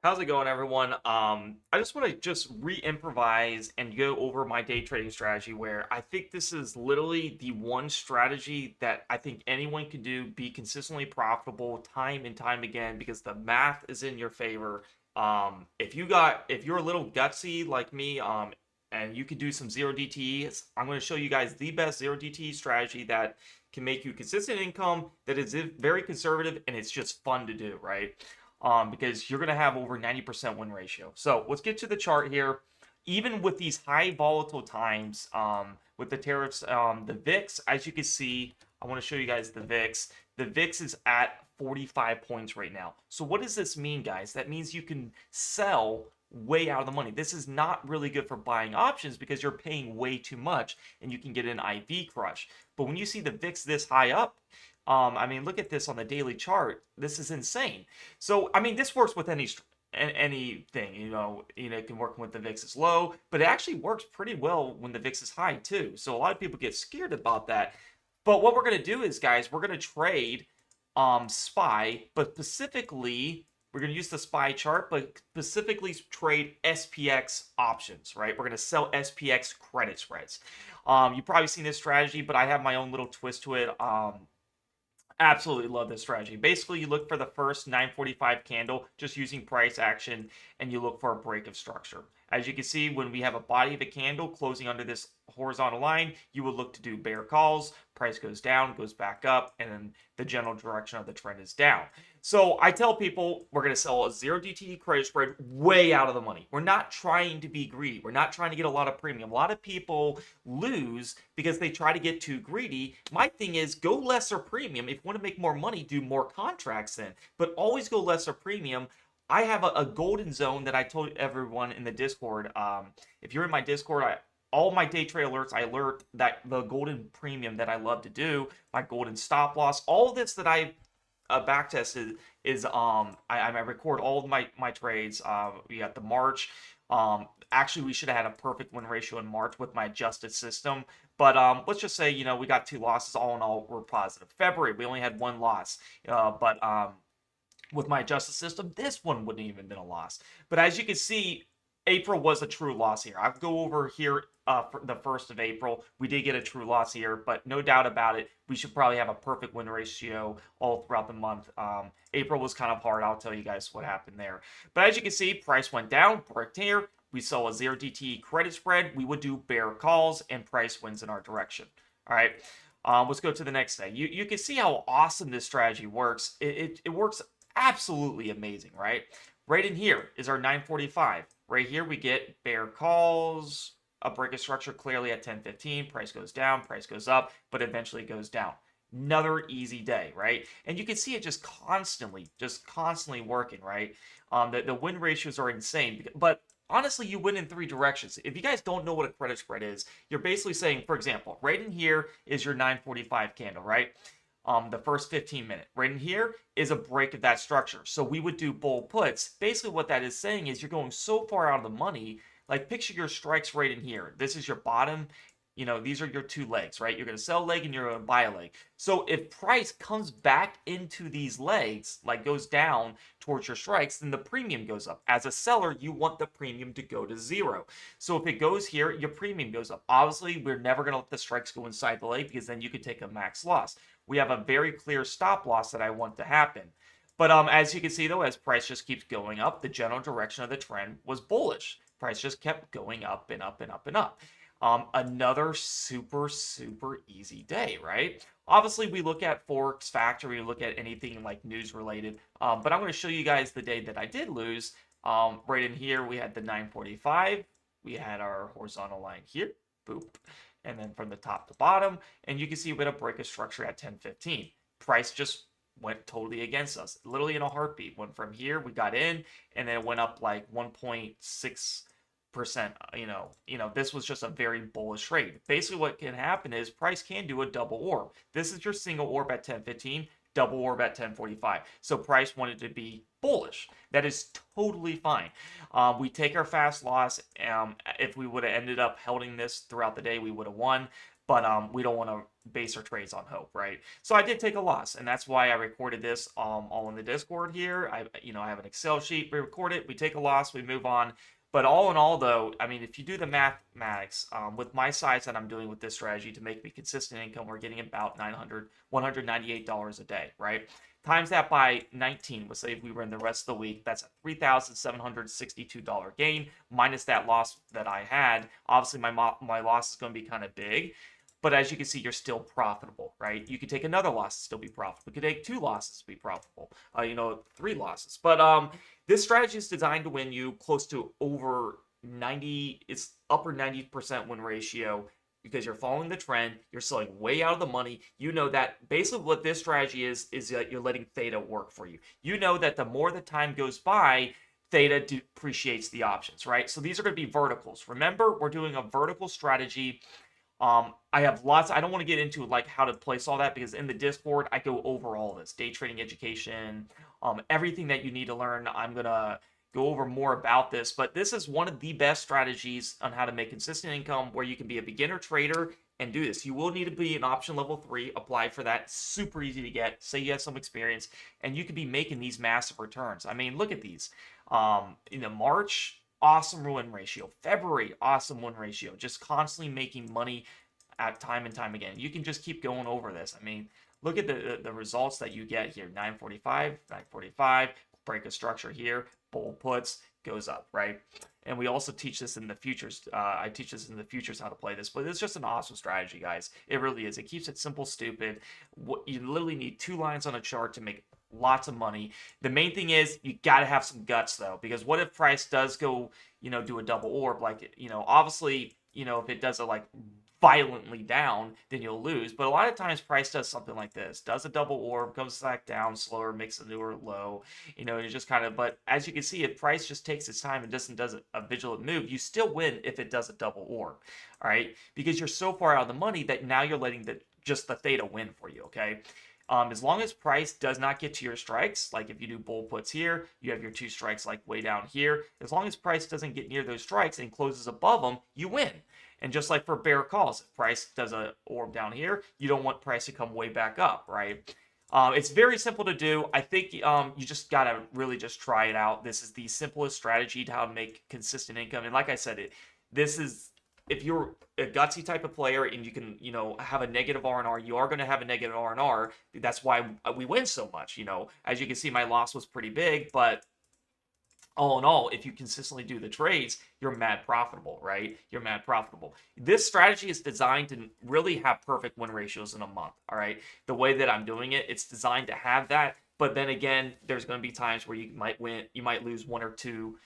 How's it going, everyone? I just want to just re-improvise and go over my day trading strategy where I think this is literally the one strategy that I think anyone can do, be consistently profitable time and time again because the math is in your favor. If you're a little gutsy like me, and you can do some zero DTEs, I'm going to show you guys the best zero DTE strategy that can make you consistent income that is very conservative and it's just fun to do, right? Because you're going to have over 90% win ratio. So let's get to the chart here. Even with these high volatile times, with the tariffs, the VIX, as you can see, I want to show you guys the VIX. The VIX is at 45 points right now. So what does this mean, guys? That means you can sell way out of the money. This is not really good for buying options because you're paying way too much and you can get an IV crush. But when you see the VIX this high up, I mean, look at this on the daily chart. This is insane. So, I mean, this works with anything. It can work when the VIX is low, but it actually works pretty well when the VIX is high too. So a lot of people get scared about that. But what we're gonna do is, guys, we're gonna trade SPY, but specifically we're gonna use the SPY chart, but specifically trade SPX options, right? We're gonna sell SPX credit spreads. You've probably seen this strategy, but I have my own little twist to it. Absolutely love this strategy. Basically, you look for the first 945 candle just using price action, and you look for a break of structure. As you can see, when we have a body of a candle closing under this horizontal line, you would look to do bear calls. Price goes down, goes back up, and then the general direction of the trend is down. So I tell people we're going to sell a zero DTE credit spread way out of the money. We're not trying to be greedy. We're not trying to get a lot of premium. A lot of people lose because they try to get too greedy. My thing is go lesser premium. If you want to make more money, do more contracts then. But always go lesser premium. I have a golden zone that I told everyone in the Discord. If you're in my Discord, all my day trade alerts, I alert that the golden premium that I love to do, my golden stop loss, all this that I back tested is I record all of my trades. We got the March. Actually, we should have had a perfect win ratio in March with my adjusted system. But let's just say we got two losses. All in all, we're positive. February, we only had one loss. But with my adjusted system, this one wouldn't even been a loss. But as you can see, April was a true loss here. I'll go over here for the 1st of April. We did get a true loss here, but no doubt about it, we should probably have a perfect win ratio all throughout the month. April was kind of hard. I'll tell you guys what happened there. But as you can see, price went down, bricked here. We saw a 0 DTE credit spread. We would do bear calls, and price wins in our direction. All right. Let's go to the next thing. You can see how awesome this strategy works. It works absolutely amazing, right? Right in here is our 945. Right here we get bear calls, a break of structure clearly at 10:15. Price goes down, price goes up, but eventually goes down. Another easy day, right? And you can see it just constantly working, right? The win ratios are insane, but honestly, you win in three directions. If you guys don't know what a credit spread is, you're basically saying, for example, right in here is your 945 candle, right? The first 15 minute. Right in here is a break of that structure. So we would do bull puts. Basically what that is saying is you're going so far out of the money, like picture your strikes right in here. This is your bottom. These are your two legs, right? You're going to sell a leg and you're going to buy a leg. So if price comes back into these legs, like goes down towards your strikes, then the premium goes up. As a seller, you want the premium to go to zero. So if it goes here, your premium goes up. Obviously, we're never going to let the strikes go inside the leg because then you could take a max loss. We have a very clear stop loss that I want to happen. But as you can see, though, as price just keeps going up, the general direction of the trend was bullish. Price just kept going up and up and up and up. Another super easy day, right? Obviously, we look at Forex Factory, we look at anything like news related. But I'm going to show you guys the day that I did lose. Right in here, we had the 945. We had our horizontal line here. Boop. And then from the top to bottom, and you can see we had a break of structure at 10:15. Price just went totally against us, literally in a heartbeat. Went from here, we got in, and then it went up like 1.6%. This was just a very bullish trade. Basically, what can happen is price can do a double orb. This is your single orb at 10:15, double orb at 10:45. So price wanted to be bullish. That is totally fine. We take our fast loss. If we would have ended up holding this throughout the day, we would have won. But we don't want to base our trades on hope, right? So I did take a loss, and that's why I recorded this all in the Discord here. I have an Excel sheet. We record it, we take a loss, we move on. But all in all, though, I mean, if you do the mathematics with my size that I'm doing with this strategy to make me consistent income, we're getting about $198 a day, right? Times that by 19, let's say if we were in the rest of the week, that's a $3,762 gain minus that loss that I had. Obviously, my loss is going to be kind of big, but as you can see, you're still profitable, right? You could take another loss and still be profitable. You could take 2 losses to be profitable, 3 losses. But this strategy is designed to win you close to over 90, it's upper 90% win ratio because you're following the trend, you're selling way out of the money. You know that basically what this strategy is that you're letting theta work for you. You know that the more the time goes by, theta depreciates the options, right? So these are going to be verticals. Remember, we're doing a vertical strategy. I have lots. I don't want to get into like how to place all that because in the Discord I go over all this day trading education, everything that you need to learn. I'm gonna go over more about this, but this is one of the best strategies on how to make consistent income where you can be a beginner trader and do this. You will need to be an option level 3. Apply for that. Super easy to get. Say you have some experience, and you could be making these massive returns. I mean, look at these. In the March, awesome win ratio. February, awesome win ratio. Just constantly making money at time and time again. You can just keep going over this. I mean, look at the results that you get here. 945, 945, break a structure here, bull puts, goes up, right? And we also teach this in the futures. I teach this in the futures how to play this, but it's just an awesome strategy, guys. It really is. It keeps it simple, stupid. You literally need 2 lines on a chart to make lots of money. The main thing is you got to have some guts though, because what if price does go, do a double orb, like, obviously, if it does a like violently down, then you'll lose. But a lot of times price does something like this, does a double orb, comes back down slower, makes a newer low, it's just kind of, but as you can see, if price just takes its time and does a vigilant move, you still win if it does a double orb, all right? Because you're so far out of the money that now you're letting just the theta win for you, okay? As long as price does not get to your strikes, like if you do bull puts here, you have your 2 strikes like way down here. As long as price doesn't get near those strikes and closes above them, you win. And just like for bear calls, if price does a orb down here, you don't want price to come way back up, right? It's very simple to do. I think you just gotta really just try it out. This is the simplest strategy to how to make consistent income. And like I said, this is, if you're a gutsy type of player and you can, have a negative R&R, you are going to have a negative R&R. That's why we win so much. As you can see, my loss was pretty big, but all in all, if you consistently do the trades, you're mad profitable, right? You're mad profitable. This strategy is designed to really have perfect win ratios in a month, all right? The way that I'm doing it, it's designed to have that. But then again, there's going to be times where you might win, you might lose 1 or 2,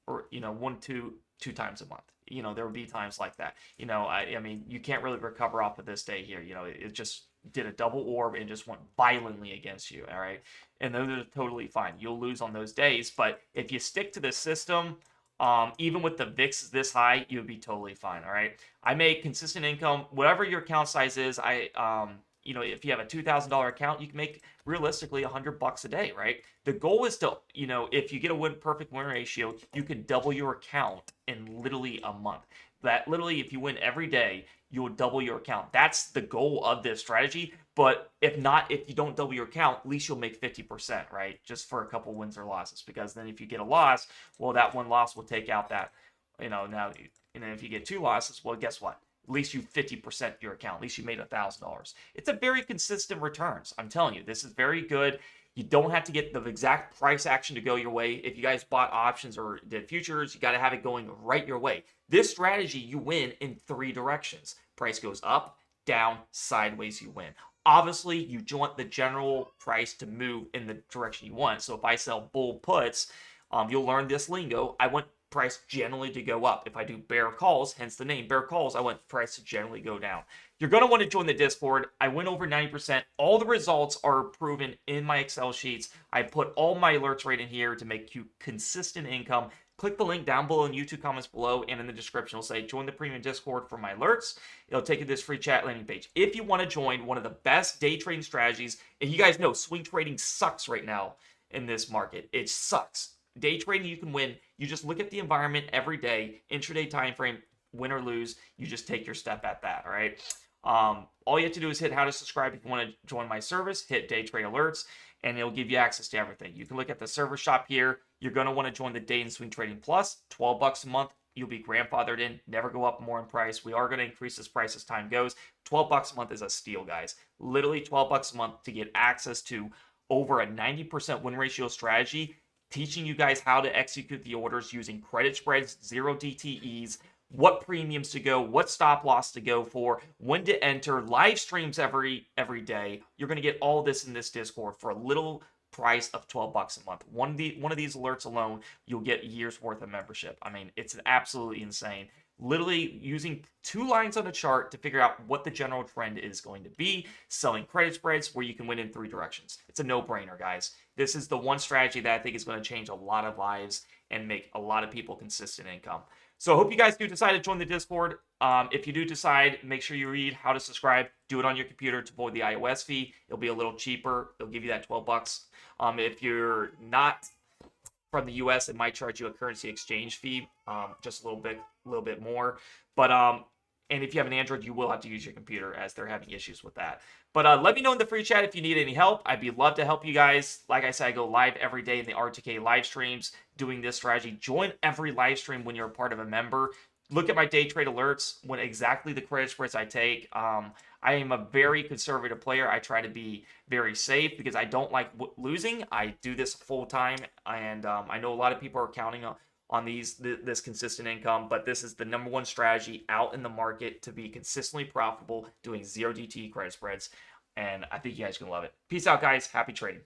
or, 1, 2 times a month. There will be times like that. I mean, you can't really recover off of this day here. It just did a double orb and just went violently against you, all right? And those are totally fine. You'll lose on those days, but if you stick to the system, even with the VIX this high, you'll be totally fine, all right? I make consistent income, whatever your account size is. If you have a $2,000 account, you can make realistically $100 a day, right? The goal is to, if you get a perfect win ratio, you can double your account in literally a month. That literally, if you win every day, you will double your account. That's the goal of this strategy. But if you don't double your account, at least you'll make 50%, right? Just for a couple wins or losses. Because then if you get a loss, well, that one loss will take out that, now, if you get 2 losses, well, guess what? At least you 50% your account. At least you made $1,000. It's a very consistent returns. I'm telling you, this is very good. You don't have to get the exact price action to go your way. If you guys bought options or did futures, you got to have it going right your way. This strategy, you win in 3 directions. Price goes up, down, sideways, you win. Obviously, you want the general price to move in the direction you want. So if I sell bull puts, you'll learn this lingo. I want price generally to go up. If I do bear calls, hence the name bear calls, I want price to generally go down. You're going to want to join the Discord. I went over 90%. All the results are proven in my Excel sheets. I put all my alerts right in here to make you consistent income. Click the link down below in YouTube comments below and in the description. It'll say join the premium Discord for my alerts. It'll take you to this free chat landing page. If you want to join one of the best day trading strategies, and you guys know swing trading sucks right now in this market. It sucks. Day trading, you can win. You just look at the environment every day, intraday time frame, win or lose. You just take your step at that, all right? All you have to do is hit how to subscribe if you want to join my service, hit day trade alerts, and it'll give you access to everything. You can look at the server shop here. You're going to want to join the day and swing trading plus, 12 bucks a month. You'll be grandfathered in, never go up more in price. We are going to increase this price as time goes. 12 bucks a month is a steal, guys. Literally 12 bucks a month to get access to over a 90% win ratio strategy, teaching you guys how to execute the orders using credit spreads, zero DTEs, what premiums to go, what stop loss to go for, when to enter, live streams every day. You're going to get all this in this Discord for a little price of 12 bucks a month. One of these alerts alone, you'll get a year's worth of membership. I mean, it's absolutely insane. Literally using 2 lines on a chart to figure out what the general trend is going to be, selling credit spreads where you can win in 3 directions. It's a no-brainer, guys. This is the one strategy that I think is going to change a lot of lives and make a lot of people consistent income. So I hope you guys do decide to join the Discord. If you do decide, make sure you read how to subscribe. Do it on your computer to avoid the iOS fee. It'll be a little cheaper. It'll give you that 12 bucks. If you're not from the US, it might charge you a currency exchange fee, just a little bit more. But and if you have an Android, you will have to use your computer as they're having issues with that. But let me know in the free chat if you need any help. I'd be love to help you guys. Like I said, I go live every day in the RTK live streams doing this strategy. Join every live stream when you're a part of a member. Look at my day trade alerts when exactly the credit spreads I take. I am a very conservative player. I try to be very safe because I don't like losing. I do this full time, and I know a lot of people are counting on this consistent income, but this is the number one strategy out in the market to be consistently profitable doing zero DTE credit spreads, and I think you guys are gonna love it. Peace out, guys. Happy trading.